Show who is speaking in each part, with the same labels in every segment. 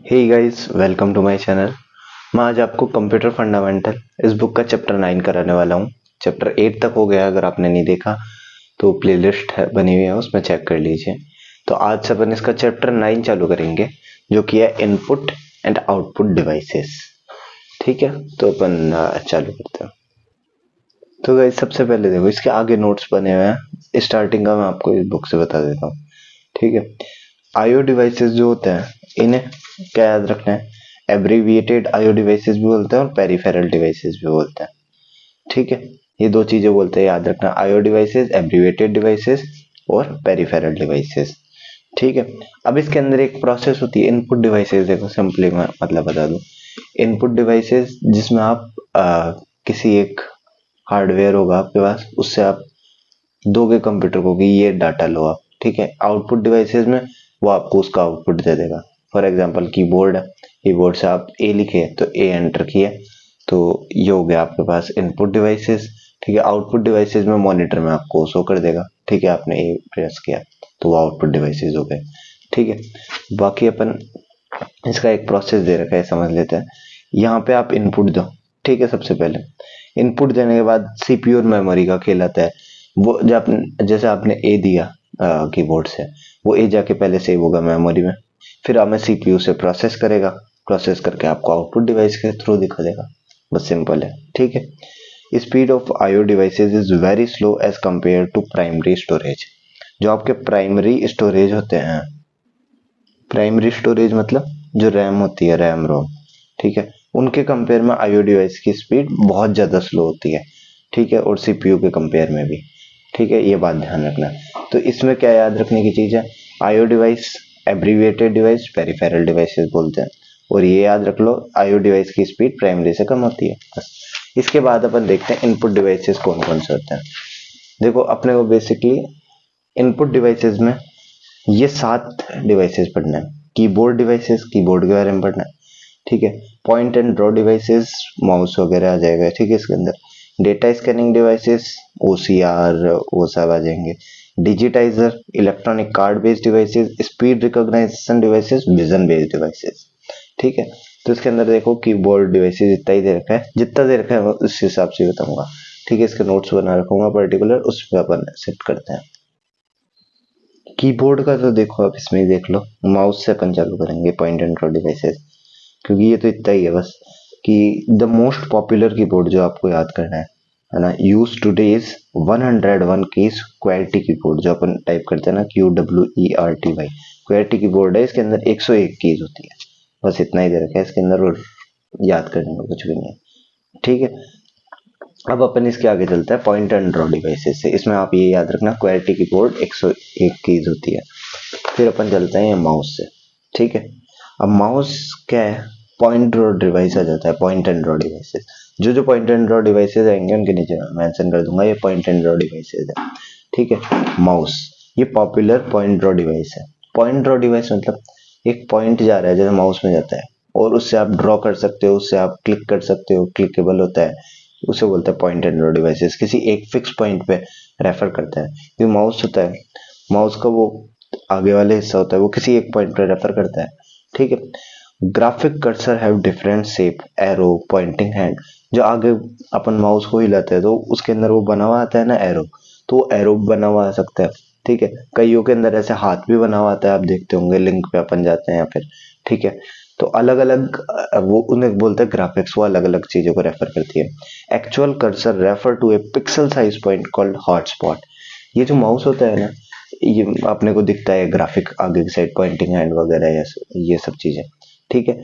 Speaker 1: Hey guys, welcome to my channel. मैं आज आपको कंप्यूटर फंडामेंटल इस बुक का चैप्टर 9 कराने वाला हूँ। चैप्टर 8 तक हो गया, अगर आपने नहीं देखा तो प्लेलिस्ट है बनी हुई है, उसमें चेक कर लीजिए। तो आज से अपन इसका चैप्टर 9 चालू करेंगे, जो कि है इनपुट एंड आउटपुट डिवाइसेस। ठीक है, तो अपन चालू करते हैं। तो गाइस, सबसे पहले देखो, इसके आगे नोट्स बने हुए हैं। स्टार्टिंग का मैं आपको इस बुक से बता देता हूँ। ठीक है, आईओ डिवाइसेस जो होते हैं, इन्हें क्या याद रखना है? एब्रीविएटेड आईओ डिवाइसेस भी बोलते हैं और पेरिफेरल डिवाइसेस भी बोलते हैं। ठीक है, ये दो चीजें बोलते हैं, याद रखना। आईओ डिवाइसेस, एब्रीविएटेड डिवाइसेस और पेरिफेरल डिवाइसेस। ठीक है, अब इसके अंदर एक प्रोसेस होती है इनपुट डिवाइसेस। देखो सिंपली मैं मतलब बता दूं, इनपुट डिवाइसेस जिसमें आप किसी एक हार्डवेयर होगा आपके पास, उससे आप दोगे कंप्यूटर को कि ये डाटा लो आप। ठीक है, आउटपुट डिवाइसेस में वो आपको उसका आउटपुट दे देगा। फॉर एग्जांपल कीबोर्ड है, कीबोर्ड से आप ए लिखे तो ए एंटर किए, तो ये हो गया आपके पास इनपुट डिवाइसेस। ठीक है, आउटपुट डिवाइसेस में मॉनिटर में आपको शो कर देगा। ठीक है, आपने ए प्रेस किया तो वो आउटपुट डिवाइसेस हो गए। ठीक है, बाकी अपन इसका एक प्रोसेस दे रखा है, समझ लेते हैं। यहाँ पे आप इनपुट दो। ठीक है, सबसे पहले इनपुट देने के बाद सीपीयू और मेमोरी का खेल आता है। वो जब जैसे आपने ए दिया कीबोर्ड से, वो ए जाके पहले सेव होगा मेमोरी में, फिर हमें सीपीयू से प्रोसेस करेगा, प्रोसेस करके आपको आउटपुट डिवाइस के थ्रू दिखा देगा। बस सिंपल है। ठीक है, speed of IO devices is very slow as compare to primary storage. जो आपके प्राइमरी स्टोरेज होते हैं, प्राइमरी स्टोरेज मतलब जो रैम होती है, रैम रोम, ठीक है, उनके कंपेयर में आईओ डिवाइस की स्पीड बहुत ज़्यादा स्लो होती है। ठीक है, और सीपीयू के कंपेयर में भी। ठीक है, ये बात ध्यान रखना। तो इसमें क्या याद रखने की चीज़ है? IO device, abbreviated device, peripheral devices बोलते हैं। और ये याद रख लो, आईओ डिवाइस की स्पीड प्राइमरी से कम होती है। बस। इसके बाद अपन देखते हैं इनपुट डिवाइसेस कौन कौन से होते हैं। देखो, अपने को बेसिकली इनपुट डिवाइसेस में ये 7 डिवाइसेस पढ़ना है। कीबोर्ड डिवाइसेस, कीबोर्ड के बारे में पढ़ना है। ठीक है, point and draw devices, mouse वगैरह आ जाएगा। ठीक है, इसके अंदर डेटा स्कैनिंग डिवाइसेस, ओसीआर, वो सब आ जाएंगे। Digitiser, electronic card based devices, speed recognization devices, vision based devices. ठीक है, तो इसके अंदर देखो कीबोर्ड डिवाइसेस इतना ही दे रखा है, जितना दे रखा है उस हिसाब से बताऊंगा। ठीक है, इसके नोट्स बना रखूंगा पर्टिकुलर, उस पर अपन सेट करते हैं। कीबोर्ड का तो देखो, आप इसमें ही देख लो। माउस से अपन चालू करेंगे, पॉइंट एंड ड्रॉ डिवाइसेस, क्योंकि ये तो इतना ही है बस कि द मोस्ट पॉपुलर कीबोर्ड जो आपको याद करना है ना, यूज टूडेज 101 कीज क्वेर्टी कीबोर्ड, जो अपन टाइप करते हैं ना, QWERTY। क्वेर्टी कीबोर्ड है, इसके अंदर 101 कीज होती है। बस इतना ही दे रखा है इसके अंदर, और याद करने को कुछ भी नहीं है। ठीक है, अब अपन इसके आगे चलते हैं पॉइंट एंड ड्रॉ डिवाइसेस से। इसमें आप ये याद रखना, क्वेर्टी कीबोर्ड 101 कीज होती है। फिर अपन चलते हैं माउस से। ठीक है, अब माउस क्या है? पॉइंट ड्रॉ डिवाइस आ जाता है, पॉइंट एंड ड्रॉ डिवाइसेस। जो जो पॉइंट एंड ड्रॉ डिवाइसेस आएंगे उनके नीचे मैं मेंशन कर दूंगा, ये पॉइंट एंड ड्रॉ डिवाइसेस है। ठीक है, माउस ये पॉपुलर पॉइंट ड्रॉ डिवाइस है। पॉइंट ड्रॉ डिवाइस मतलब एक पॉइंट जा रहा है जैसे माउस में जाता है, और उससे आप ड्रॉ कर सकते हो, उससे आप क्लिक कर सकते हो, क्लिकेबल होता है, उसे बोलते हैं पॉइंट एंड ड्रॉ डिवाइसेस। किसी एक फिक्स पॉइंट पे रेफर करता है। जो माउस होता है, माउस का वो आगे वाले हिस्सा होता है, वो किसी एक पॉइंट पे रेफर करता है। ठीक है, graphic cursor have different shape, arrow, pointing hand. जो आगे अपन माउस को हिलाते हैं तो उसके अंदर वो बना हुआ आता है ना एरो, तो वो एरो बना हुआ आ सकता है। ठीक है, कईयों के अंदर ऐसे हाथ भी बना हुआ आता है, आप देखते होंगे लिंक पे अपन जाते हैं या फिर। ठीक है, तो अलग अलग वो उन्हें बोलते हैं ग्राफिक्स, वो अलग अलग चीजों को रेफर करती है। Actual cursor refer to a pixel size point called hotspot. ये जो माउस होता है ना, ये अपने को दिखता है ग्राफिक आगे की साइड, पॉइंटिंग हैंड वगैरह ये सब चीजें। ठीक है,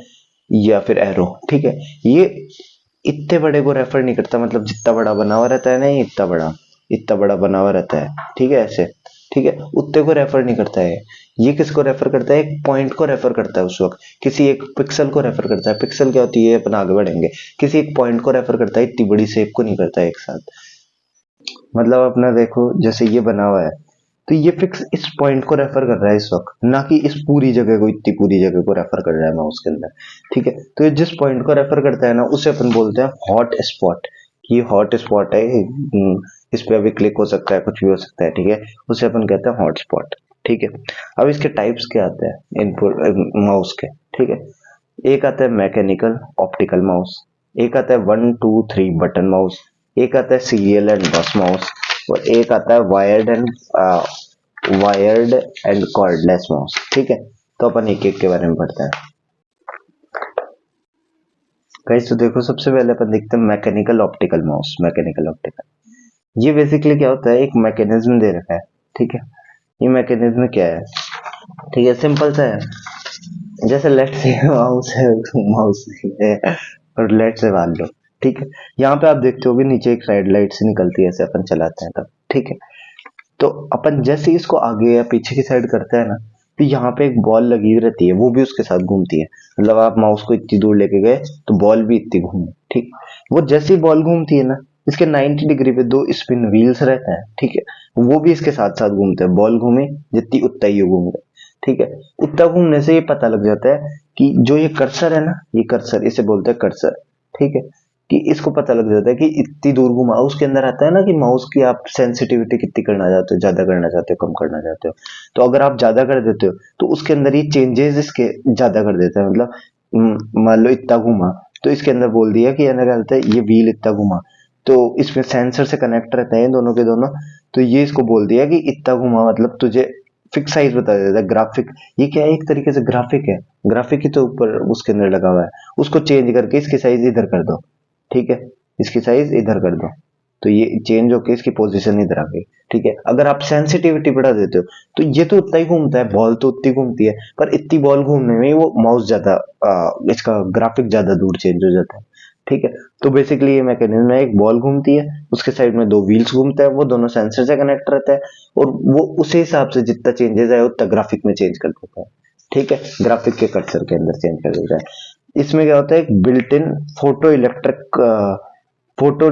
Speaker 1: या फिर एरो। ठीक है, ये इतने बड़े को रेफर नहीं करता, मतलब जितना बड़ा बना हुआ रहता है ना, ये इतना बड़ा बना हुआ रहता है। ठीक है, ऐसे। ठीक है, उतने को रेफर नहीं करता है। ये किसको रेफर करता है? एक पॉइंट को रेफर करता है उस वक्त, किसी एक पिक्सल को रेफर करता है। पिक्सल क्या होती है, अपन आगे बढ़ेंगे। किसी एक पॉइंट को रेफर करता है, इतनी बड़ी शेप को नहीं करता है एक साथ। मतलब अपना देखो, जैसे ये बना हुआ है, तो ये फिक्स इस पॉइंट को रेफर कर रहा है इस वक्त, ना कि इस पूरी जगह को, इतनी पूरी जगह को रेफर कर रहा है माउस के अंदर। ठीक है, तो ये जिस पॉइंट को रेफर करता है ना, उसे अपन बोलते हैं हॉट स्पॉट। ये हॉट स्पॉट है, इस पे अभी क्लिक हो सकता है, कुछ भी हो सकता है। ठीक है, उसे अपन कहते हैं हॉट स्पॉट। ठीक है, अब इसके टाइप्स क्या आते हैं इनपुट माउस के। ठीक है, एक आता है मैकेनिकल ऑप्टिकल माउस, एक आता है 1 2 3 बटन माउस, एक आता है सीरियल एंड बस माउस, और एक आता है वायर्ड एंड कॉर्डलेस माउस। ठीक है, तो अपन एक एक के बारे में पढ़ते हैं। गाइस तो देखो, सबसे पहले अपन देखते हैं mechanical optical mouse. Mechanical optical, ये बेसिकली क्या होता है, एक मैकेनिज्म दे रखा है। ठीक है, ये मैकेनिज्म क्या है? ठीक है, सिंपल सा है। जैसे लेट से माउस है, माउस है और लेट से मान लो। ठीक है, यहाँ पे आप देखते होगे नीचे एक साइड लाइट से निकलती है, ऐसे अपन चलाते हैं तब। ठीक है, तो अपन जैसे ही इसको आगे या पीछे की साइड करते हैं ना, तो यहाँ पे एक बॉल लगी हुई रहती है, वो भी उसके साथ घूमती है। मतलब आप माउस को इतनी दूर लेके गए तो बॉल भी इतनी घूमे। ठीक, वो जैसे ही बॉल घूमती है ना, इसके 90 डिग्री पे दो स्पिन व्हील्स रहते हैं। ठीक है, वो भी इसके साथ साथ घूमते हैं। बॉल घूमे जितनी उतना ही घूम गए। ठीक है, उतना घूमने से ये पता लग जाता है कि जो ये कर्सर है ना, ये कर्सर, इसे बोलते हैं कर्सर। ठीक है, कि इसको पता लग जाता है कि इतनी दूर घुमा। उसके अंदर आता है ना कि माउस की आप सेंसिटिविटी कितनी करना चाहते हो, ज्यादा करना चाहते हो, कम करना चाहते हो। तो अगर आप ज्यादा कर देते हो तो उसके अंदर ये चेंजेस इसके ज्यादा कर देता है। मतलब मान लो इतना घुमा, तो इसके अंदर बोल दिया कि क्या कहते हैं, ये व्हील इतना घुमा, तो इसमें सेंसर से कनेक्ट रहते हैं दोनों के दोनों। तो ये इसको बोल दिया कि इतना घुमा, मतलब तुझे फिक्स साइज बता देता है। ग्राफिक, ये क्या है, एक तरीके से ग्राफिक है। ग्राफिक ही तो ऊपर उसके अंदर लगा हुआ है। उसको चेंज करके इसकी साइज इधर कर दो। ठीक है, इसकी साइज इधर कर दो, तो ये चेंज होके इसकी पोजीशन इधर आ गई। ठीक है, अगर आप सेंसिटिविटी बढ़ा देते हो तो ये तो उतना ही घूमता है, बॉल तो उतनी घूमती है, पर इतनी बॉल घूमने में वो माउस ज्यादा, इसका ग्राफिक ज्यादा दूर चेंज हो जाता है। ठीक है, तो बेसिकली ये मैकेनिज्म है, एक बॉल घूमती है, उसके साइड में दो व्हील्स घूमता है, वो दोनों सेंसर से कनेक्ट रहता है, और वो उसी हिसाब से जितना चेंजेस आए उतना ग्राफिक में चेंज कर देता है। ठीक है, ग्राफिक के कर्सर के अंदर चेंज कर देता है। इसमें क्या होता है, एक built in photo electric photo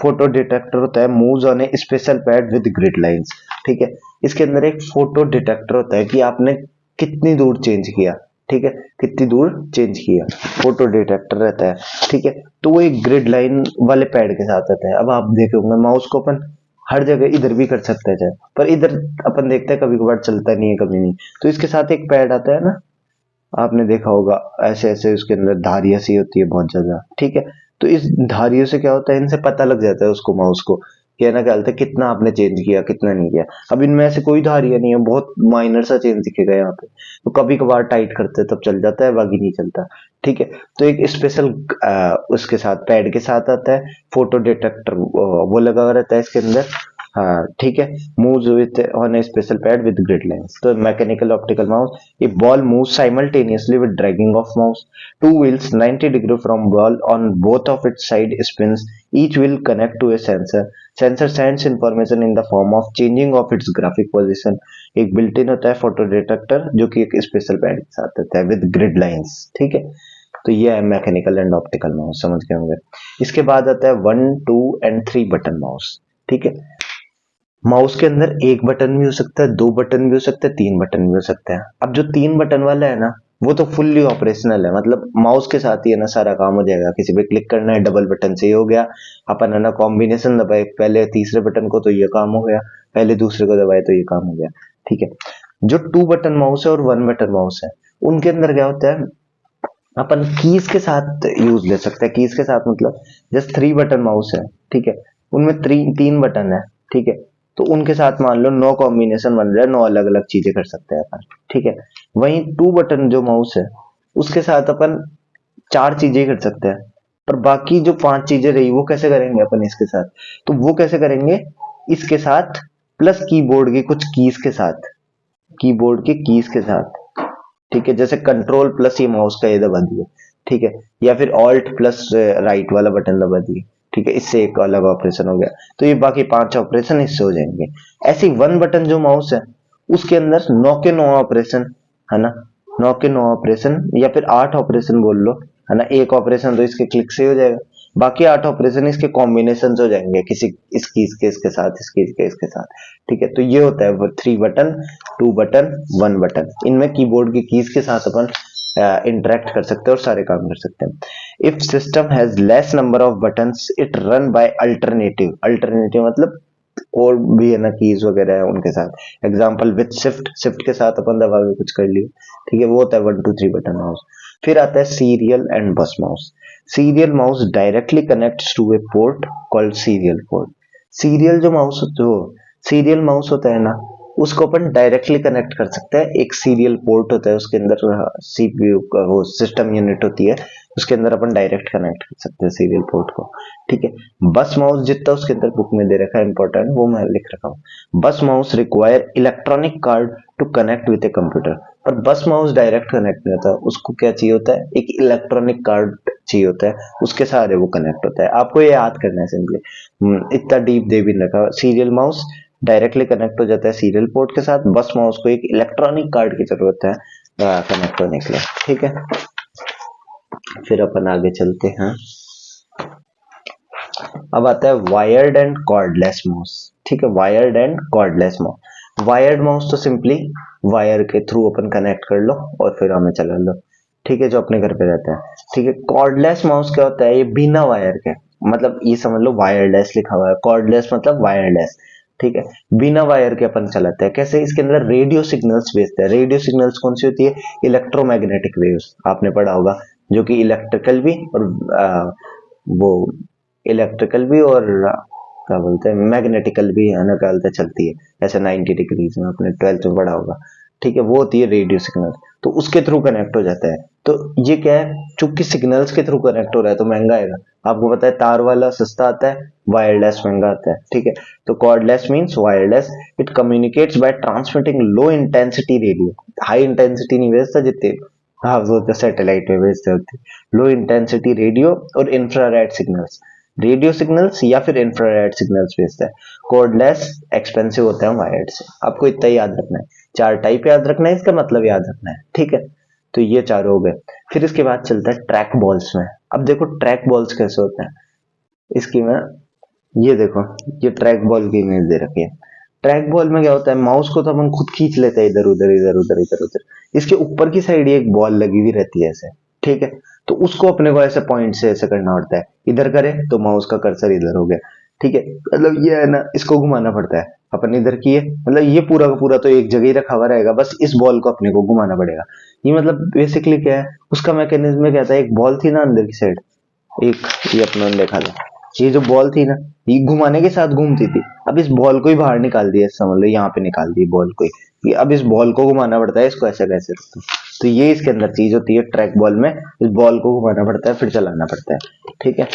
Speaker 1: photo detector होता है, moves on A special pad with grid lines. ठीक है, इसके अंदर एक फोटो डिटेक्टर होता है कि आपने कितनी दूर चेंज किया। ठीक है, कितनी दूर चेंज किया, फोटो डिटेक्टर रहता है। ठीक है, तो वो एक ग्रिड लाइन वाले पैड के साथ आता है। अब आप देखे होंगे माउस को अपन हर जगह इधर भी कर सकते हैं, पर इधर अपन देखते हैं कभी कभार चलता नहीं है, कभी नहीं। तो इसके साथ एक पैड आता है ना, आपने देखा होगा, ऐसे ऐसे उसके अंदर धारियां सी होती है बहुत ज्यादा। ठीक है, तो इस धारियों से क्या होता है, इनसे पता लग जाता है उसको, माउस को, कि ना क्या होता है, कितना आपने चेंज किया, कितना नहीं किया। अब इनमें ऐसे कोई धारियां नहीं है, बहुत माइनर सा चेंज दिखेगा यहाँ पे। तो कभी कभार टाइट करते हैं तब चल जाता है, बाकी नहीं चलता। ठीक है, तो एक स्पेशल उसके साथ पैड के साथ आता है फोटो डिटेक्टर, वो लगा हुआ रहता है इसके अंदर। हाँ ठीक है, moves with on a special pad with grid lines. तो mechanical optical mouse, a ball moves simultaneously with dragging of mouse. Two wheels 90 degree from ball on both of its side spins. Each wheel connect to a sensor. Sensor sends information in the form of changing of its graphic position. एक built in होता है photo detector, जो कि एक special pad के साथ आता है with grid lines. ठीक है, तो ये है मैकेनिकल एंड ऑप्टिकल माउस, समझ गए होंगे। इसके बाद आता है 1 2 एंड 3 बटन माउस। ठीक है, माउस के अंदर एक बटन भी हो सकता है, दो बटन भी हो सकता है, तीन बटन भी हो सकता है। अब जो तीन बटन वाला है ना, वो तो फुल्ली ऑपरेशनल है। मतलब माउस के साथ ही है ना सारा काम हो जाएगा। किसी पे क्लिक करना है, डबल बटन से ही हो गया। अपन है ना कॉम्बिनेशन दबाए पहले तीसरे बटन को, तो ये काम हो गया, पहले दूसरे को दबाए तो ये काम हो गया। ठीक है, जो 2 बटन माउस है और 1 बटन माउस है, उनके अंदर क्या होता है, अपन कीज के साथ यूज ले सकते हैं। कीज के साथ मतलब जस्ट 3 बटन माउस है। ठीक है, उनमें तीन बटन है। ठीक है, तो उनके साथ मान लो 9 कॉम्बिनेशन बन रहा है, 9 अलग अलग चीजें कर सकते हैं अपन। ठीक है, वहीं 2 बटन जो माउस है, उसके साथ अपन 4 चीजें कर सकते हैं, पर बाकी जो 5 चीजें रही वो कैसे करेंगे अपन इसके साथ? तो वो कैसे करेंगे, इसके साथ प्लस कीबोर्ड के कुछ कीज के साथ, कीबोर्ड के कीज के साथ। ठीक है, जैसे कंट्रोल प्लस ये माउस का ये दबा दिए। ठीक है, या फिर ऑल्ट प्लस राइट वाला बटन दबा दिए। ठीक है, इससे एक अलग ऑपरेशन हो गया। तो ये बाकी 5 ऑपरेशन इससे हो जाएंगे। ऐसे 1 बटन जो माउस है, उसके अंदर 9 के 9 ऑपरेशन, है ना, 9 के 9 ऑपरेशन, या फिर 8 ऑपरेशन बोल लो, है ना। एक ऑपरेशन तो इसके क्लिक से हो जाएगा, बाकी 8 ऑपरेशन इसके कॉम्बिनेशन हो जाएंगे, किसी इस कीज के इसके साथ, इस कीज के इसके साथ। ठीक है, तो ये होता है 3 बटन, 2 बटन, 1 बटन। इनमें कीबोर्ड की कीज के साथ अपन इंटरेक्ट कर सकते हैं और सारे काम कर सकते हैं। If system has less number of buttons, it run by alternative. Alternative मतलब और भी है ना कीज वगैरह है उनके साथ। एग्जांपल विद शिफ्ट, शिफ्ट के साथ अपन दबा के कुछ कर लिए, ठीक है, वो होता है 1 2 3 बटन माउस। फिर आता है serial and bus mouse. Serial mouse directly connects to a port called serial port. Serial जो सीरियल माउस होता है ना, उसको अपन डायरेक्टली कनेक्ट कर सकते हैं। एक सीरियल पोर्ट होता है, उसके अंदर सीपीयू का वो सिस्टम यूनिट होती है, उसके अंदर अपन डायरेक्ट कनेक्ट कर सकते हैं सीरियल पोर्ट को, ठीक है। बस माउस जितना उसके अंदर बुक में दे रखा है इंपॉर्टेंट, वो मैं लिख रखा हूँ। Bus mouse require electronic card to connect with a computer. पर बस माउस डायरेक्ट कनेक्ट नहीं होता, उसको क्या चाहिए होता है, एक इलेक्ट्रॉनिक कार्ड चाहिए होता है, उसके सहारे वो कनेक्ट होता है। आपको ये याद करना है सिंपली, इतना डीप दे भी नहीं रखा। सीरियल माउस डायरेक्टली कनेक्ट हो जाता है सीरियल पोर्ट के साथ, बस माउस को एक इलेक्ट्रॉनिक कार्ड की जरूरत है कनेक्ट होने के लिए, ठीक है। फिर अपन आगे चलते हैं। अब आता है वायर्ड एंड कॉर्डलेस माउस, ठीक है। Wired and cordless mouse. Wired mouse तो सिंपली वायर के थ्रू अपन कनेक्ट कर लो और फिर हमें चला लो, ठीक है, जो अपने घर पे रहता है, ठीक है। कॉर्डलेस माउस क्या होता है, ये बिना वायर के, मतलब ये समझ लो वायरलेस लिखा हुआ है, कॉर्डलेस मतलब वायरलेस, ठीक है। बिना वायर के अपन चलाते हैं। कैसे, इसके अंदर रेडियो सिग्नल्स भेजते हैं। रेडियो सिग्नल्स कौन सी होती है, इलेक्ट्रोमैग्नेटिक वेव्स, आपने पढ़ा होगा, जो कि इलेक्ट्रिकल भी और वो इलेक्ट्रिकल भी और क्या बोलते हैं मैग्नेटिकल भी है ना, क्या बोलते हैं, चलती है ऐसे 90 डिग्रीज में, आपने 12th में पढ़ा होगा, ठीक है। वो होती है रेडियो सिग्नल, तो उसके थ्रू कनेक्ट हो जाता है। तो ये क्या है, चूंकि सिग्नल्स के थ्रू कनेक्ट हो रहा है तो महंगा आएगा। आपको पता है तार वाला सस्ता आता है, वायरलेस महंगा आता है, ठीक है। तो cordless means wireless. It communicates by transmitting low intensity radio. High intensity नहीं भेजता जितने, हाँ वो तो सैटेलाइट में भेजते होते, लो इंटेंसिटी रेडियो और इंफ्रारेड सिग्नल्स, रेडियो सिग्नल्स या फिर इंफ्रारेड सिग्नल्स भेजता है। कॉर्डलेस एक्सपेंसिव होता है वायर्ड से। आपको इतना ही याद रखना है, 4 टाइप याद रखना है, इसका मतलब याद रखना है, ठीक है। तो ये चारों हो गए। फिर इसके बाद चलता है ट्रैक बॉल्स में। अब देखो ट्रैक बॉल्स कैसे होते हैं, इसकी मैं, ये देखो, ये ट्रैक बॉल की इमेज दे रखी है। ट्रैक बॉल में क्या होता है, माउस को तो अपन खुद खींच लेते हैं इधर उधर इधर उधर इधर उधर, इसके ऊपर की साइड एक बॉल लगी हुई रहती है ऐसे, ठीक है। तो उसको अपने को ऐसे पॉइंट से ऐसे करना पड़ता है, इधर करे तो माउस का कर्सर इधर हो गया, ठीक है। मतलब ये है ना, इसको घुमाना पड़ता है। अपन इधर किए, मतलब ये पूरा का पूरा तो एक जगह ही रखा हुआ रहेगा, बस इस बॉल को अपने को घुमाना पड़ेगा। ये मतलब बेसिकली क्या है, उसका मैकेनिज्म क्या था, एक बॉल थी ना अंदर की साइड, एक, ये अपना देखा था, ये जो बॉल थी ना, ये घुमाने के साथ घूमती थी। अब इस बॉल को ही बाहर निकाल दिया, समझ लो यहाँ पे निकाल दी बॉल को ही, ये अब इस बॉल को घुमाना पड़ता है, इसको ऐसे कैसे रखते हैं। तो ये इसके अंदर चीज होती है ट्रैक बॉल में, इस बॉल को घुमाना पड़ता है फिर चलाना पड़ता है, ठीक है।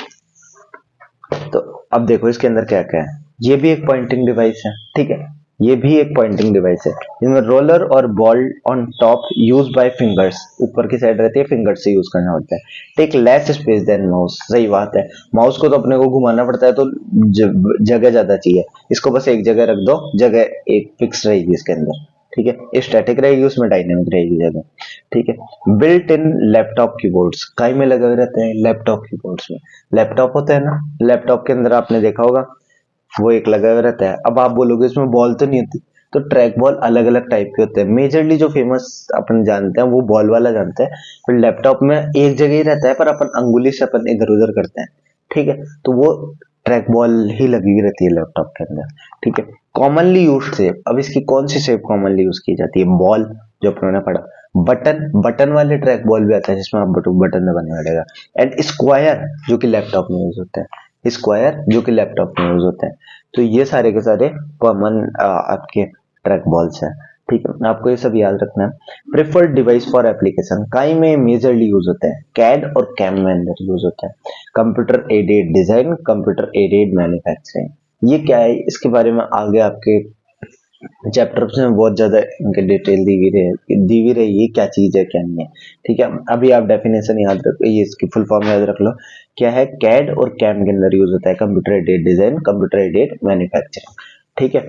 Speaker 1: तो अब देखो इसके अंदर क्या क्या है, ये भी एक पॉइंटिंग डिवाइस है, ठीक है, ये भी एक पॉइंटिंग डिवाइस है। इसमें रोलर और ball on top use by fingers, ऊपर की साइड रहती है, फिंगर से यूज करना होता है। Take less space than mouse, सही बात है, माउस को तो अपने को घुमाना पड़ता है तो जगह ज्यादा चाहिए, इसको बस एक जगह रख दो, जगह एक फिक्स रहेगी इसके अंदर, ठीक है। स्टैटिक रहेगी, उसमें डायनेमिक रहेगी जगह, ठीक है। बिल्ट इन लैपटॉप कीबोर्ड्स, काई में लगे हुए रहते हैं लैपटॉप कीबोर्ड्स में। लैपटॉप होता है ना, लैपटॉप के अंदर आपने देखा होगा वो एक लगा हुआ रहता है। अब आप बोलोगे इसमें बॉल तो नहीं होती, तो ट्रैक बॉल अलग अलग टाइप के होते हैं। मेजरली जो फेमस अपन जानते हैं वो बॉल वाला जानते हैं, फिर लैपटॉप में एक जगह ही रहता है पर अपन अंगुली से अपन इधर उधर करते हैं, ठीक है। तो वो ट्रैक बॉल ही लगी हुई रहती है लैपटॉप के अंदर, ठीक है। कॉमनली यूज शेप, अब इसकी कौन सी शेप कॉमनली यूज की जाती है, बॉल जो अपने ने पढ़ा, बटन, बटन वाले ट्रैक बॉल भी आता है जिसमें आप बटन दबाने पड़ेगा, एंड स्क्वायर जो कि लैपटॉप में यूज होता है, स्क्वायर जो कि लैपटॉप में यूज होता है। तो ये सारे के सारे कॉमन आपके ट्रैक बॉल्स हैं, ठीक है। आपको ये सब याद रखना है। प्रेफर्ड डिवाइस फॉर एप्लीकेशन, काई में मेजरली यूज होते हैं, कैड और कैम में अंदर यूज होता है। Computer aided design, computer aided manufacturing, ये क्या है, इसके बारे में आगे आपके चैप्टर्स में बहुत ज्यादा इनके डिटेल दी हुई रही, ये क्या चीज है क्या नहीं है, ठीक है। अभी आप डेफिनेशन याद रख, ये इसकी फुल फॉर्म याद रख लो, क्या है, कैड और कैम के अंदर यूज होता है computer aided design, computer aided manufacturing, ठीक है।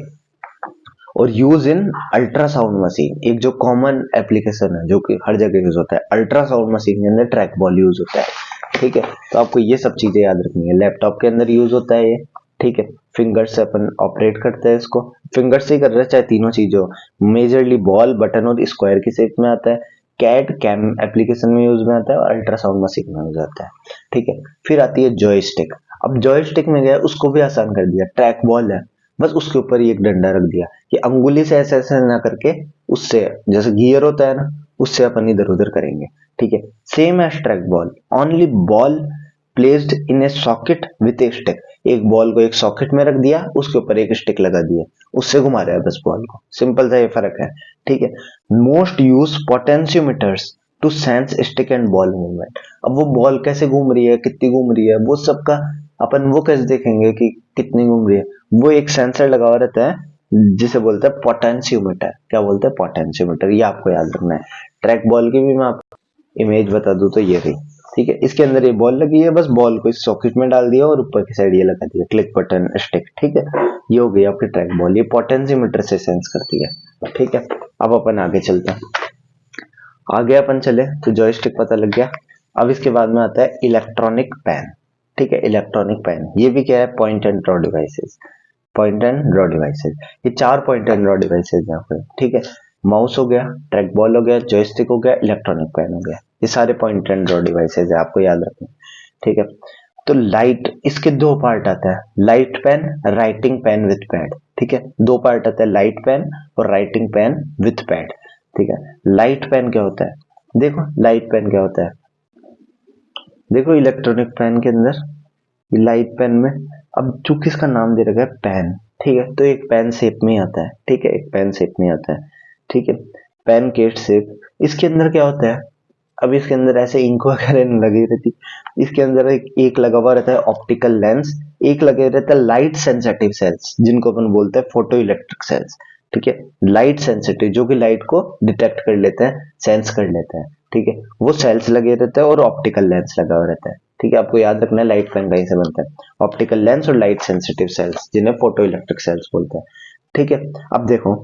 Speaker 1: और यूज इन अल्ट्रासाउंड मशीन, एक जो कॉमन एप्लीकेशन है जो कि हर जगह यूज होता है, अल्ट्रासाउंड मशीन के अंदर ट्रैक बॉल यूज होता है, ठीक है। तो आपको ये सब चीजें याद रखनी है। लैपटॉप के अंदर यूज होता है ये, ठीक है, फिंगर से अपन ऑपरेट करते हैं इसको, फिंगर से ही कर रहे हैं चाहे तीनों चीजों, मेजरली बॉल, बटन और स्क्वायर की शेप में आता है। कैड कैम एप्लीकेशन में यूज में आता है और अल्ट्रासाउंड मशीन में यूज आता है, ठीक है। फिर आती है जॉयस्टिक। अब जॉयस्टिक में गया, उसको भी आसान कर दिया, ट्रैक बॉल है बस उसके ऊपर ही एक डंडा रख दिया कि अंगुली से ऐसे ऐसे ना करके उससे, जैसे गियर होता है ना, उससे अपन इधर उधर करेंगे। ठीक है, same as track ball, only ball placed in a socket with a stick. एक बॉल को एक सॉकेट में रख दिया, उसके ऊपर एक स्टिक लगा दिया, उससे घुमा रहा है बस बॉल को। सिंपल सा ये फर्क है। ठीक है, most use potentiometers to sense stick and ball movement. अब वो बॉल कैसे घूम रही है, कितनी घूम रही है, वो सबका अपन वो कैसे देखेंगे कि कितनी घूम रही है? वो एक सेंसर लगा हुआ रहता है जिसे बोलते हैं पोटेंशियोमीटर। क्या बोलते हैं? पोटेंशियोमीटर। ये आपको याद रखना है। ट्रैक बॉल की भी मैं आपको इमेज बता दूं तो ये रही। ठीक है, इसके अंदर ये बॉल लगी है, बस बॉल को इस सॉकेट में डाल दिया और ऊपर की साइड ये लगा दिया, क्लिक बटन स्टिक। ठीक है, ये हो गई आपकी ट्रैक बॉल, ये पोटेंशियोमीटर से सेंस करती है। ठीक है, अब अपन आगे चलते हैं। आगे अपन चले तो जॉयस्टिक पता लग गया। अब इसके बाद में आता है इलेक्ट्रॉनिक पेन। ठीक है, इलेक्ट्रॉनिक पेन ये भी क्या है? Point and draw devices. Point and draw devices, ये 4 पॉइंट एंड ड्रॉ डिवाइसेस यहाँ पे। ठीक है, माउस हो गया, ट्रैक बॉल हो गया, जॉयस्टिक हो गया, इलेक्ट्रॉनिक पेन हो गया। ये सारे पॉइंट एंड ड्रॉ डिवाइसेस है, आपको याद रखना। ठीक है, तो लाइट, इसके दो पार्ट आता है, light pen, writing pen with pad. ठीक है, दो पार्ट आता है, लाइट पेन और राइटिंग पेन विथ पैड। ठीक है, लाइट पेन क्या होता है? देखो लाइट पेन क्या होता है, देखो इलेक्ट्रॉनिक पेन के अंदर, लाइट पेन में अब चूंकि इसका नाम दे रखा है पेन, ठीक है, तो एक पेन शेप में आता है। ठीक है, एक पेन शेप में आता है। ठीक है, पेन केट शेप। इसके अंदर क्या होता है? अब इसके अंदर ऐसे इंक वगैरह नहीं लगी रहती, इसके अंदर एक लगा हुआ रहता है ऑप्टिकल लेंस, एक लगे रहता है लाइट सेंसिटिव सेल्स, जिनको अपन बोलते हैं फोटो इलेक्ट्रिक सेल्स। ठीक है, लाइट सेंसिटिव, जो कि लाइट को डिटेक्ट कर लेते हैं, सेंस कर लेते हैं। ठीक है, वो सेल्स लगे रहते हैं और ऑप्टिकल लेंस लगा हुआ रहता है। ठीक है, आपको याद रखना है लाइट पेन कहीं से बनता है, ऑप्टिकल लेंस और लाइट सेंसिटिव सेल्स, जिन्हें फोटो इलेक्ट्रिक सेल्स बोलते हैं। ठीक है, अब देखो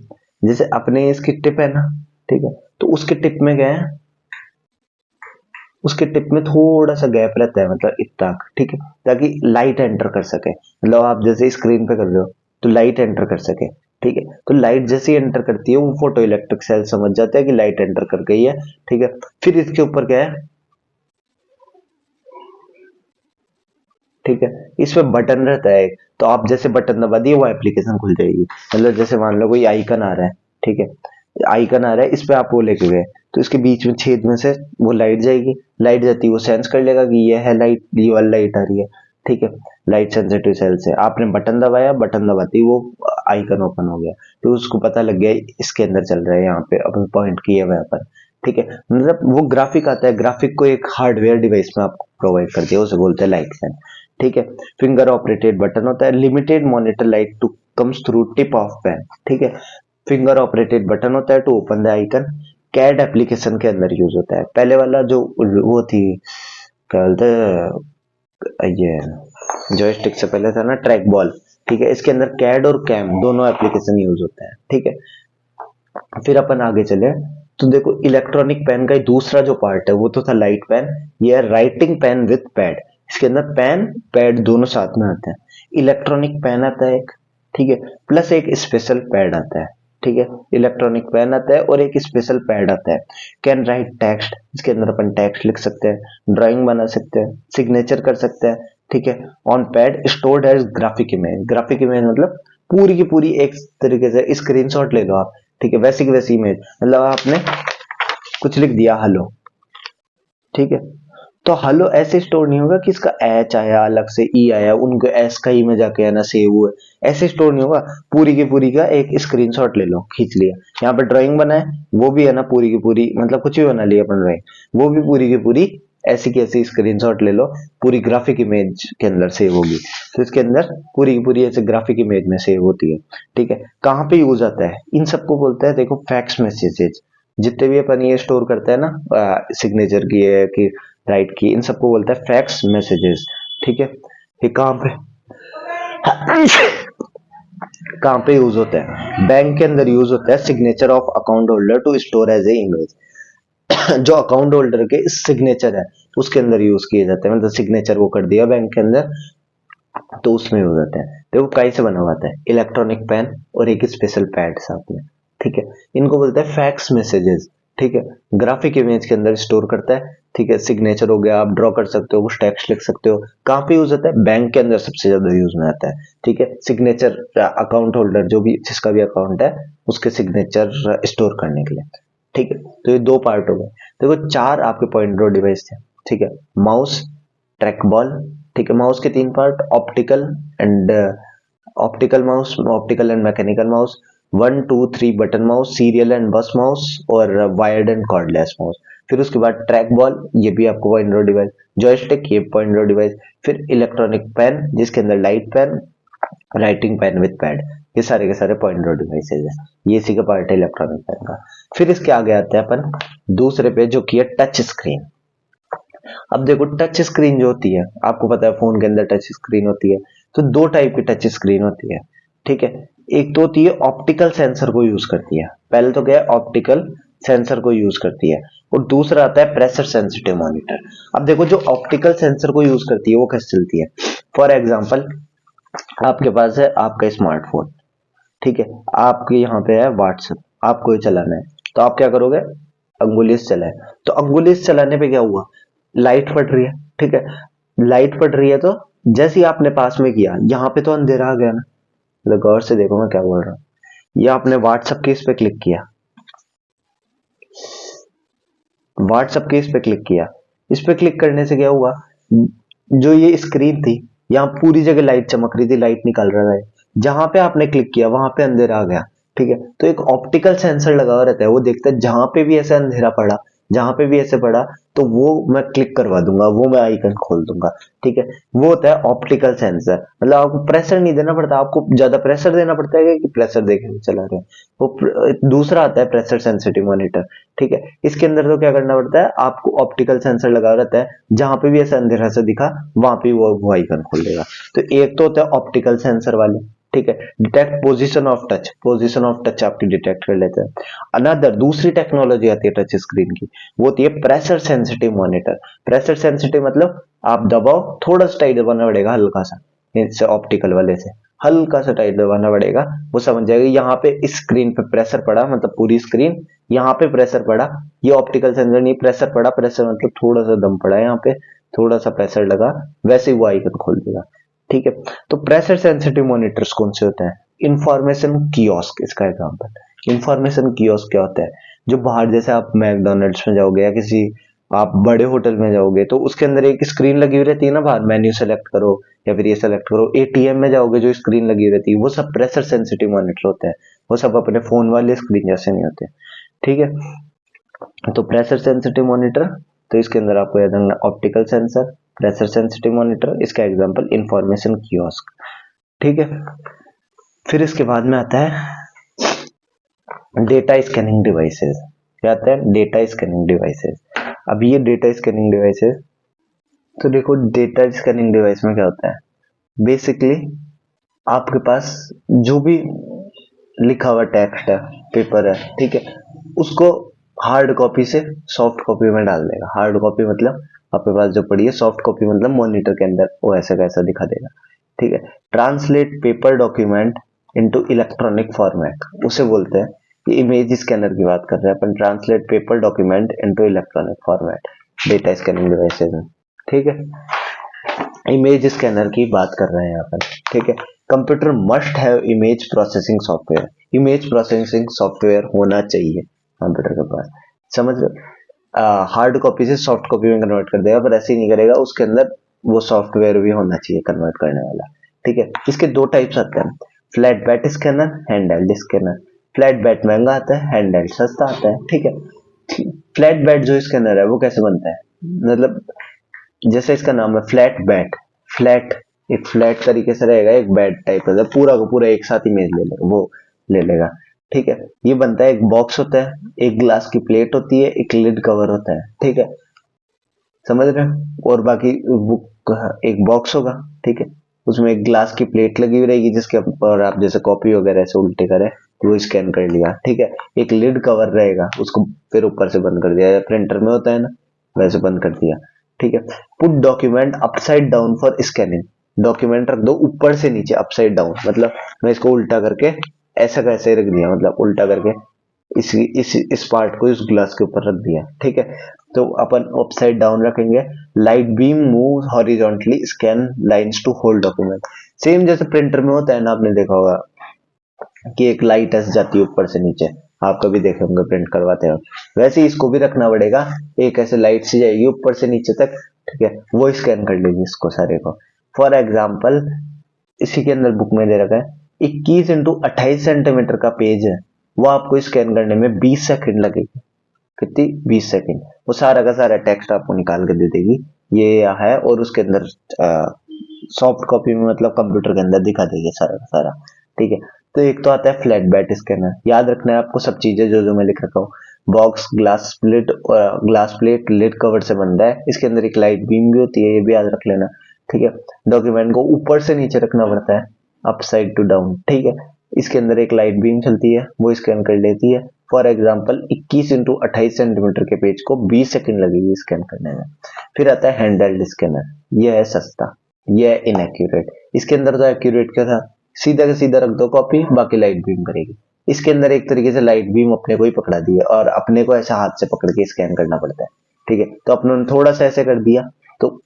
Speaker 1: जैसे अपने इसकी टिप है ना, ठीक है, तो उसके टिप में क्या है? उसके टिप में थोड़ा सा गैप रहता है, मतलब इतना। ठीक है, ताकि लाइट एंटर कर सके, मतलब आप जैसे स्क्रीन पे कर रहे हो तो लाइट एंटर कर सके। ठीक है, तो लाइट जैसे ही एंटर करती है वो फोटो इलेक्ट्रिक सेल समझ जाते हैं कि लाइट एंटर कर गई है। ठीक है, फिर इसके ऊपर क्या है? ठीक है, इस पे बटन रहता है एक, तो आप जैसे बटन दबा दिए वो एप्लीकेशन खुल जाएगी। मतलब जैसे मान लो कोई आइकन आ रहा है, ठीक है, आइकन आ रहा है, इस पे आप वो लेके गए तो इसके बीच में छेद में से वो लाइट जाएगी, लाइट जाती है, वो सेंस कर लेगा कि ये है लाइट, ये वाली लाइट आ रही है। ठीक है, लाइट सेंसिटिव सेल से आपने बटन दबाया, बटन दबाती वो आइकन ओपन हो गया, तो उसको पता लग गया इसके अंदर चल रहा है, यहाँ पे अपन पॉइंट किए हुए अपन। ठीक है, मतलब वो ग्राफिक आता है, ग्राफिक को एक हार्डवेयर डिवाइस में आपको प्रोवाइड कर दिया, उसे बोलते हैं लाइट पेन। ठीक है, फिंगर ऑपरेटेड बटन होता है, limited monitor light to comes through tip of pen. ठीक है, फिंगर ऑपरेटेड बटन होता है to open the icon, CAD application के अंदर यूज होता है। पहले वाला जो वो थी, क्या बोलते हैं, ये जॉयस्टिक से पहले था ना ट्रैक बॉल। ठीक है, इसके अंदर कैड और कैम दोनों एप्लीकेशन यूज होता है। ठीक है, फिर अपन आगे चले तो देखो इलेक्ट्रॉनिक पेन का दूसरा जो पार्ट है वो तो था लाइट पेन, ये है राइटिंग पेन विथ पैड। इसके अंदर पेन पैड दोनों साथ में आते हैं। इलेक्ट्रॉनिक पेन आता है एक, ठीक है, प्लस एक स्पेशल पैड आता है। ठीक है, इलेक्ट्रॉनिक पेन आता है और एक स्पेशल पैड आता है। कैन राइट टेक्स्ट, इसके अंदर अपन टेक्स्ट लिख सकते हैं, ड्राइंग बना सकते हैं, सिग्नेचर कर सकते हैं। ठीक है, on pad stored as graphic image. Graphic image मतलब पूरी की पूरी एक तरीके से स्क्रीनशॉट ले लो आप। ठीक है, वैसी की वैसी इमेज, मतलब आपने कुछ लिख दिया हेलो, ठीक है, तो हेलो ऐसे स्टोर नहीं होगा कि इसका एच आया अलग से, ई आया, उनको एस का ई में जाके है ना सेव हुआ, ऐसे स्टोर नहीं होगा। पूरी की पूरी का एक स्क्रीनशॉट ले लो, खींच लिया, यहाँ पे ड्राइंग बनाए वो भी है ना पूरी की पूरी, मतलब कुछ भी बना लिया अपन ड्राइंग, वो भी पूरी की पूरी ऐसी की ऐसी स्क्रीनशॉट ले लो, पूरी ग्राफिक इमेज के अंदर सेव होगी। तो इसके अंदर पूरी की पूरी ऐसे ग्राफिक इमेज में सेव होती है। ठीक है, कहाँ पे यूज आता है? इन सबको बोलते हैं, देखो फैक्स मैसेजेस, जितने भी अपन ये स्टोर करते हैं ना, सिग्नेचर की है कि राइट की, इन सबको बोलता है फैक्स मैसेजेस। ठीक है, ये कहाँ पे कहाँ पे यूज होता है? बैंक के अंदर यूज होता है, signature of account holder to store as a image. जो अकाउंट होल्डर के सिग्नेचर है उसके अंदर यूज किए जाते हैं, मतलब सिग्नेचर वो कर दिया बैंक के अंदर तो उसमें यूज होता है। देखो कई से बना हुआ था, इलेक्ट्रॉनिक पेन और एक स्पेशल पैड साथ में। ठीक है, इनको बोलते हैं फैक्स मैसेजेस। ठीक है, ग्राफिक इमेज के अंदर स्टोर करता है, ठीक है, सिग्नेचर हो गया, आप ड्रॉ कर सकते हो, कुछ टेक्स्ट लिख सकते हो। कहाँ पे यूज होता है? बैंक के अंदर सबसे ज्यादा यूज में आता है। ठीक है, सिग्नेचर, अकाउंट होल्डर जो भी जिसका भी अकाउंट है उसके सिग्नेचर स्टोर करने के लिए। ठीक है, तो ये दो पार्ट हो गए। देखो चार आपके पॉइंट ऑफ डिवाइस थे। ठीक है, माउस, ट्रैक बॉल, ठीक है, माउस के तीन part, optical and mechanical mouse, 1 2 3 button mouse, serial and bus mouse, और वायर्ड एंड कॉर्डलेस माउस। फिर उसके बाद ट्रैक बॉल, ये भी आपको पॉइंट ऑफ डिवाइस, जॉयस्टिक, ये पॉइंट ऑफ डिवाइस। फिर इलेक्ट्रॉनिक पेन जिसके अंदर light pen, writing pen with pad, ये सारे के सारे पॉइंट ऑफ डिवाइसेज है। ये इसी का पार्ट है इलेक्ट्रॉनिक पेन का। फिर इसके आगे आते हैं अपन दूसरे पे जो कि है टच स्क्रीन। अब देखो टच स्क्रीन जो होती है, आपको पता है फोन के अंदर टच स्क्रीन होती है, तो दो टाइप की टच स्क्रीन होती है। ठीक है, एक तो होती है ऑप्टिकल सेंसर को यूज करती है, पहले तो क्या है, ऑप्टिकल सेंसर को यूज करती है, और दूसरा आता है प्रेशर सेंसिटिव मॉनिटर। अब देखो जो ऑप्टिकल सेंसर को यूज करती है वो कैसे चलती है। फॉर एग्जाम्पल, आपके पास है आपका स्मार्टफोन, ठीक है, आपके यहाँ पे है व्हाट्सएप, आपको ये चलाना है, तो आप क्या करोगे, अंगुली से चलाए। तो अंगुली से चलाने पे क्या हुआ, लाइट पड़ रही है। ठीक है, लाइट पड़ रही है तो जैसे ही आपने पास में किया, यहाँ पे तो अंधेरा आ गया ना। मतलब गौर से देखो मैं क्या बोल रहा हूँ। ये आपने व्हाट्सएप के इस पे क्लिक किया, व्हाट्सएप के इस पे क्लिक किया, इस पे क्लिक करने से क्या हुआ, जो ये स्क्रीन थी यहाँ पूरी जगह लाइट चमक रही थी, लाइट निकल रहा है, जहां पे आपने क्लिक किया वहां पे अंधेरा आ गया। ठीक है, तो एक ऑप्टिकल सेंसर लगा हुआ रहता है, वो देखता है जहां पे भी ऐसे अंधेरा पड़ा, जहां पे भी ऐसे पड़ा, तो वो मैं क्लिक करवा दूंगा, वो मैं आइकन खोल दूंगा। ठीक है, वो होता है ऑप्टिकल सेंसर। मतलब आपको प्रेशर नहीं देना पड़ता, आपको ज्यादा प्रेशर देना पड़ता है कि प्रेशर देके चला रहे हैं। दूसरा आता है प्रेशर सेंसिटिव मॉनिटर। ठीक है, इसके अंदर तो क्या करना पड़ता है, आपको ऑप्टिकल सेंसर लगा रहता है, जहां पे भी ऐसा अंधेरा सा दिखा वहां पे वो आइकन खोल देगा। तो एक तो होता है ऑप्टिकल सेंसर वाले, ठीक है, detect position of touch, position of touch आपकी डिटेक्ट कर लेते हैं। अनदर दूसरी टेक्नोलॉजी आती है टच स्क्रीन की, वो होती है pressure sensitive monitor. Pressure sensitive मतलब आप दबाओ, थोड़ा सा टाइट दबाना पड़ेगा, हल्का सा, इससे ऑप्टिकल वाले से हल्का सा टाइट दबाना पड़ेगा, वो समझ जाएगा यहाँ पे इस स्क्रीन पे प्रेशर पड़ा, मतलब पूरी स्क्रीन यहाँ पे प्रेशर पड़ा। ये ऑप्टिकल सेंसर नहीं, प्रेशर पड़ा, प्रेशर मतलब थोड़ा सा दम पड़ा है यहाँ पे, थोड़ा सा प्रेशर लगा, वैसे ही वो आइकन खोल देगा। ठीक है, तो प्रेशर सेंसिटिव मॉनिटर्स कौन से होते हैं, इंफॉर्मेशन कियोस्क इसका एग्जांपल। इंफॉर्मेशन कियोस्क क्या होता है, जो बाहर जैसे आप मैकडोनल्ड्स में जाओगे या किसी आप बड़े होटल में जाओगे तो उसके अंदर एक स्क्रीन लगी हुई रहती है ना, बाहर मेन्यू सेलेक्ट करो या फिर ये सेलेक्ट करो। एटीएम में जाओगे जो स्क्रीन लगी हुई रहती है, वो सब प्रेशर सेंसिटिव मॉनिटर होते हैं, वो सब अपने फोन वाले स्क्रीन जैसे नहीं होते। ठीक है, तो प्रेशर सेंसिटिव मॉनिटर, तो इसके अंदर आपको याद रखना optical sensor, pressure sensitive monitor, इसका एग्जांपल इंफॉर्मेशन कियोस्क। ठीक है, फिर इसके बाद में आता है डेटा स्कैनिंग डिवाइसेस। क्या आता है, डेटा स्कैनिंग डिवाइसेस। अब ये डेटा स्कैनिंग डिवाइसेस, तो देखो डेटा स्कैनिंग डिवाइस में क्या होता है, बेसिकली आपके पास जो भी लिखा हुआ टेक्स्ट है, पेपर है, ठीक है, उसको हार्ड कॉपी से सॉफ्ट कॉपी में डाल देगा। हार्ड कॉपी मतलब आपके पास जो पड़ी है, सॉफ्ट कॉपी मतलब मॉनिटर के अंदर वो ऐसा कैसा दिखा देगा। ठीक है, translate paper document into electronic format, उसे बोलते हैं, ये इमेज स्कैनर की बात कर रहे हैं अपन, translate paper document into electronic format, data scanning devices में। ठीक है, इमेज स्कैनर की बात कर रहे हैं यहाँ पर। ठीक है, computer must have image processing software, image processing software होना चाहिए कंप्यूटर के पास, समझ रहे। हार्ड कॉपी से सॉफ्ट कॉपी में कन्वर्ट कर देगा, पर ऐसे ही नहीं करेगा, उसके अंदर वो सॉफ्टवेयर भी होना चाहिए कन्वर्ट करने वाला। ठीक है, इसके दो टाइप्स आते हैं, flat bed scanner, handheld scanner. Flat bed महंगा आता है, हैंडहेल्ड सस्ता आता है। ठीक है, फ्लैट बेड जो स्कैनर है वो कैसे बनता है, मतलब जैसे इसका नाम है फ्लैट बेड, फ्लैट एक फ्लैट तरीके से रहेगा, एक बेड टाइप का पूरा का पूरा एक साथ इमेज ले लेगा, वो ले लेगा। ठीक है, ये बनता है, एक बॉक्स होता है, एक ग्लास की प्लेट होती है, एक लिड कवर होता है। ठीक है, समझ रहे हो, और बाकी एक बॉक्स होगा। ठीक है, उसमें एक ग्लास की प्लेट लगी हुई रहेगी जिसके ऊपर आप जैसे कॉपी वगैरह ऐसे उल्टे करें वो स्कैन कर लिया। ठीक है, एक लिड कवर रहेगा, उसको फिर ऊपर से बंद कर दिया, प्रिंटर में होता है ना वैसे बंद कर दिया। ठीक है, put document upside down for scanning, document रख दो ऊपर से नीचे, अपसाइड डाउन मतलब मैं इसको उल्टा करके ऐसा कैसे रख दिया, मतलब उल्टा करके इस पार्ट को इस ग्लास के ऊपर रख दिया, ठीक है। तो अपन अपसाइड डाउन रखेंगे, light beam move horizontally scan lines to hold document. Same जैसे प्रिंटर में होता है ना, आपने देखा होगा कि एक लाइट ऐसे जाती है ऊपर से नीचे, आप कभी देखे होंगे प्रिंट करवाते हो, वैसे ही इसको भी रखना पड़ेगा। एक ऐसे लाइट से जाएगी ऊपर से नीचे तक, ठीक है, वो स्कैन कर लेगी इसको सारे को। फॉर एग्जाम्पल इसी के अंदर बुक में दे रखा है 21 इंटू 28 सेंटीमीटर का पेज है, वो आपको स्कैन करने में 20 सेकंड लगेगी। कितनी? 20 सेकंड। वो सारा का सारा टेक्स्ट आपको निकाल के दे देगी, ये है, और उसके अंदर सॉफ्ट कॉपी में मतलब कंप्यूटर के अंदर दिखा देगी सारा का सारा, ठीक है। तो एक तो आता है फ्लैट बैट स्कैनर, याद रखना है आपको सब चीजें जो जो मैं लिख रखा हूँ। Box glass plate lid cover से बनता है, इसके अंदर एक लाइट बीम भी होती है, ये भी याद रख लेना, ठीक है। डॉक्यूमेंट को ऊपर से नीचे रखना पड़ता है, अपसाइड टू डाउन, ठीक है। इसके अंदर एक लाइट बीम चलती है, वो स्कैन कर लेती है। फॉर एग्जाम्पल 21 इंटू 28 सेंटीमीटर के पेज को 20 सेकंड लगेगी स्कैन करने में। फिर आता है हैंडहेल्ड स्कैनर, यह है सस्ता, यह है इनएक्यूरेट। इसके अंदर तो एक्यूरेट क्या था, सीधा का सीधा रख दो कॉपी, बाकी लाइट बीम करेगी। इसके अंदर एक तरीके से लाइट बीम अपने को ही पकड़ा दी है और अपने को ऐसा हाथ से पकड़ के स्कैन करना पड़ता है, ठीक है। तो अपने थोड़ा सा ऐसे कर दिया तो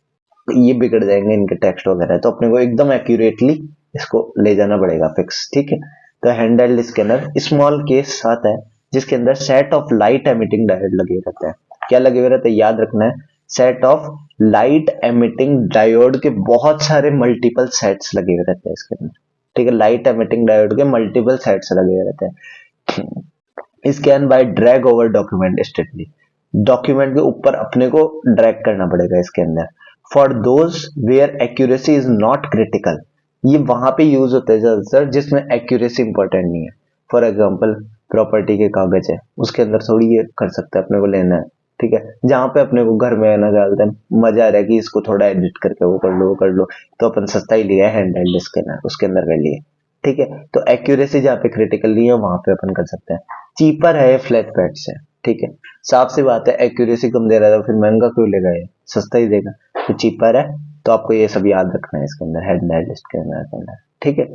Speaker 1: ये बिगड़ जाएंगे इनके टेक्स्ट वगैरह, तो अपने को एकदम एक्यूरेटली इसको ले जाना पड़ेगा फिक्स, ठीक है। तो हैंडहेल्ड स्कैनर स्मॉल केस आता है जिसके अंदर set of light emitting diode लगे रहते हैं। क्या लगे हुए रहते हैं, याद रखना है, set of light emitting diode के बहुत सारे मल्टीपल सेट्स लगे हुए रहते हैं इसके अंदर, ठीक है। लाइट एमिटिंग डायोड के मल्टीपल सेट्स लगे हुए रहते हैं। Scan by drag over document stately, document के ऊपर अपने को ड्रैग करना पड़ेगा इसके अंदर। For those where accuracy is not critical, ये वहां पे यूज होता है ज्यादातर जिसमें एक्यूरेसी इंपॉर्टेंट नहीं है। फॉर एग्जाम्पल प्रॉपर्टी के कागज है, उसके अंदर थोड़ी ये कर सकते हैं, अपने को लेना है, ठीक है। जहां पे अपने को घर में आना डालते हैं, मजा आ रहा है कि इसको थोड़ा एडिट करके वो कर लो, तो अपन सस्ता ही लिया है हैंडहेल्ड स्कैनर, उसके अंदर कर लिए, ठीक है। तो एक्यूरेसी जहाँ पे क्रिटिकल नहीं है वहां पे अपन कर सकते हैं। चीपर है फ्लैट पैड से, ठीक है। साफ सी बात है, एक्यूरेसी कम दे रहा था, फिर महंगा क्यों लेगा, ये सस्ता ही देगा, तो चीपर है। तो आपको ये सब याद रखना है इसके अंदर, हैंडहेल्ड स्कैनर के अंदर, ठीक है।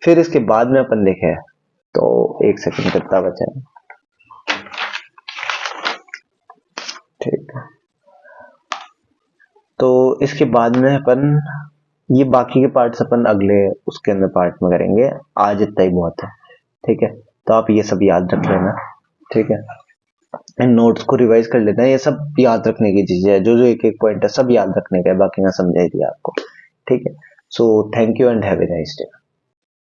Speaker 1: फिर इसके बाद में अपन देखे, तो एक सेकंड कितना बचा है, ठीक है। तो इसके बाद में अपन ये बाकी के पार्ट्स अपन अगले उसके अंदर पार्ट में करेंगे, आज इतना ही बहुत है, ठीक है। तो आप ये सब याद रख लेना, ठीक है। इन नोट्स को रिवाइज कर लेना, ये सब याद रखने की चीजें है, जो जो एक एक पॉइंट है सब याद रखने का है, बाकी मैं समझाई दिया आपको, ठीक है। So thank you and have a nice day.